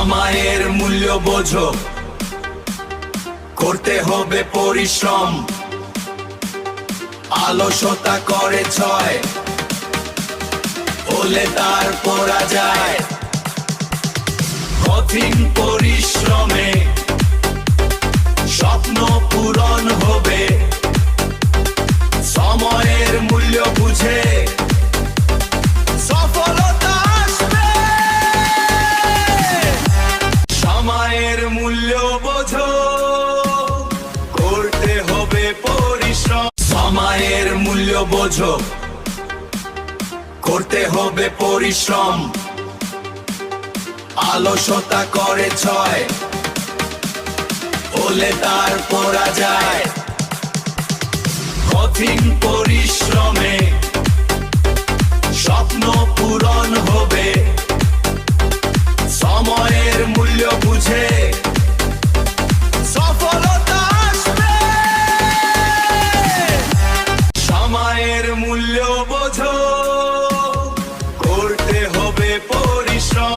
সময়ের মূল্য বোঝো, করতে হবে পরিশ্রম। আলসতা করে ছয়, হলে তার পরাজয়। কঠিন পরিশ্রমে স্বপ্ন পূরণ হবে, সময়ের মূল্য বুঝে সফলতা আসবে। সময়ের মূল্য বোঝো, করতে হবে পরিশ্রম। সময়ের মূল্য বোঝো, করতে হবে পরিশ্রম। আলসতা করে ছয়, হলে তার পরাজয়। কঠিন পরিশ্রমে স্বপ্ন পূরণ হবে, সময়